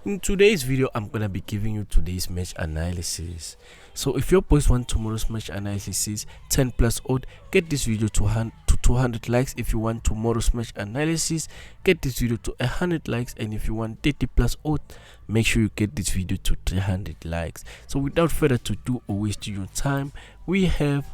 In today's video, I'm gonna be giving you today's match analysis. So if your boys want tomorrow's match analysis 10 plus odd, get this video to 200 likes. If you want tomorrow's match analysis, get this video to 100 likes. And if you want 30 plus odd, make sure you get this video to 300 likes. So without further ado or wasting your time, we have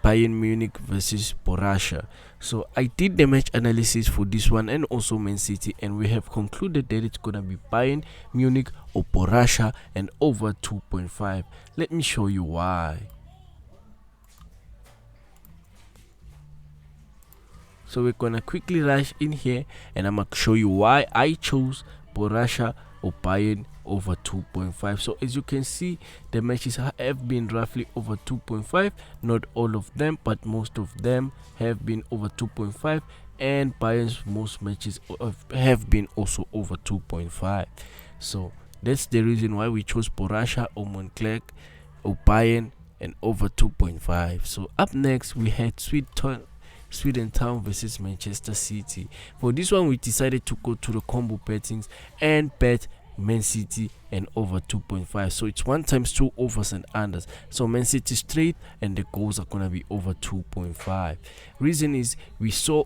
Bayern Munich versus Borussia. So I did the match analysis for this one and also Man City, and we have concluded that it's gonna be Bayern Munich or Borussia and over 2.5. Let me show you why. So we're gonna quickly rush in here and I'm gonna show you why I chose Borussia or Bayern over 2.5. So as you can see, the matches have been roughly over 2.5. Not all of them, but most of them have been over 2.5, and Bayern's most matches have been also over 2.5. So that's the reason why we chose Borussia or Montclair or Bayern and over 2.5. So up next we had Sweden Town versus Manchester City. For this one, we decided to go to the combo bettings and bet Man City and over 2.5. So it's 1 times 2 overs and unders. So Man City straight and the goals are gonna be over 2.5. Reason is we saw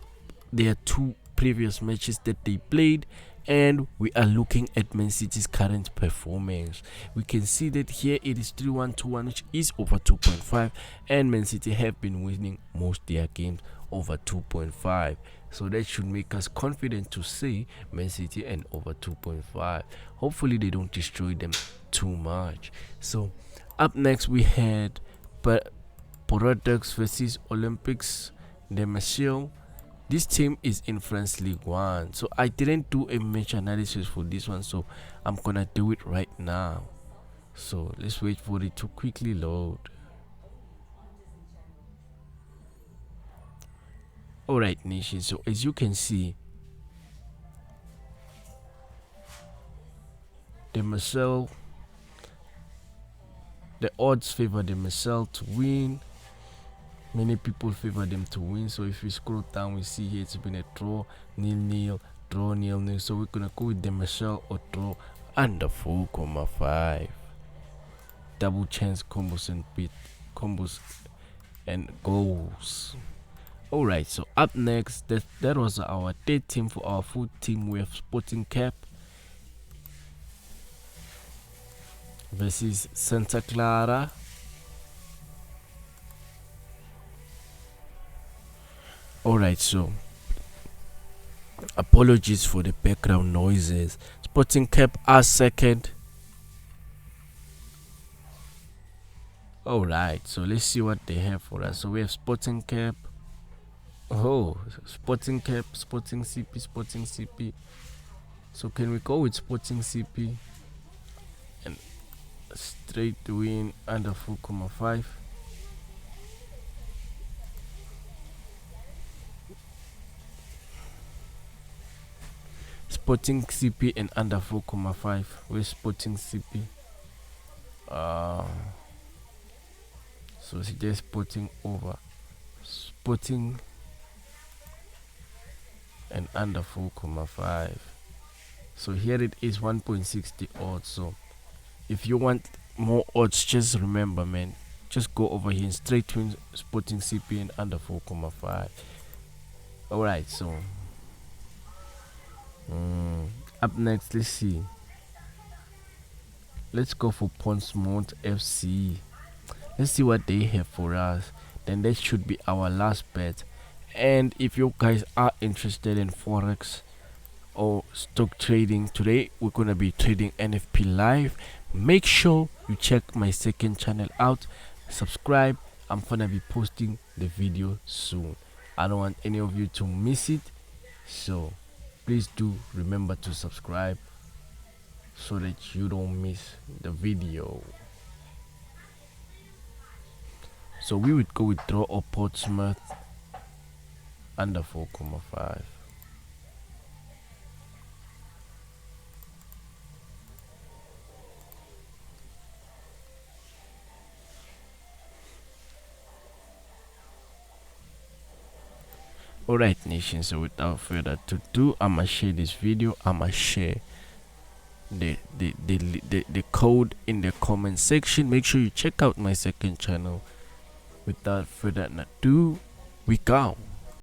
their 2 previous matches that they played, and we are looking at Man City's current performance. We can see that here it is 3-1-2-1, which is over 2.5, and Man City have been winning most their games over 2.5. So that should make us confident to say Man City and over 2.5. Hopefully they don't destroy them too much. So up next we had Bordeaux versus Olympics de Marseille. This team is in France League 1. So I didn't do a match analysis for this one, so I'm gonna do it right now. So let's wait for it to quickly load. Alright, nation, so as you can see, the odds favor the Marseille to win. Many people favor them to win. So if we scroll down, we see here it's been a draw, 0-0, draw, 0-0. So we're gonna go with the Marseille or draw under 4.5. Double chance combos and goals. Alright, so up next, that was our third team. For our fourth team, we have Sporting Cap versus Santa Clara. Alright, so apologies for the background noises. Sporting Cap are second. Alright, so let's see what they have for us. So we have Sporting Cap. Oh, Sporting Cap, Sporting CP, Sporting CP. So can we go with Sporting CP and straight win under 4.5? Sporting CP and under 4.5. Where's Sporting CP? So it's just Sporting over Sporting and under 4.5. So here it is 1.60 odds. So if you want more odds, just remember, man, just go over here and straight win Sporting CP and under 4.5. Alright, so up next, let's see, let's go for Portsmouth FC. Let's see what they have for us. Then that should be our last bet. And if you guys are interested in forex or stock trading, today we're gonna be trading NFP live. Make sure you check my second channel out, subscribe. I'm gonna be posting the video soon. I don't want any of you to miss it, so please do remember to subscribe so that you don't miss the video. So we would go with draw or Portsmouth under 4.5. Alright, nation, so without further ado, I'ma share this video. I'ma share the code in the comment section. Make sure you check out my second channel. Without further ado, we go.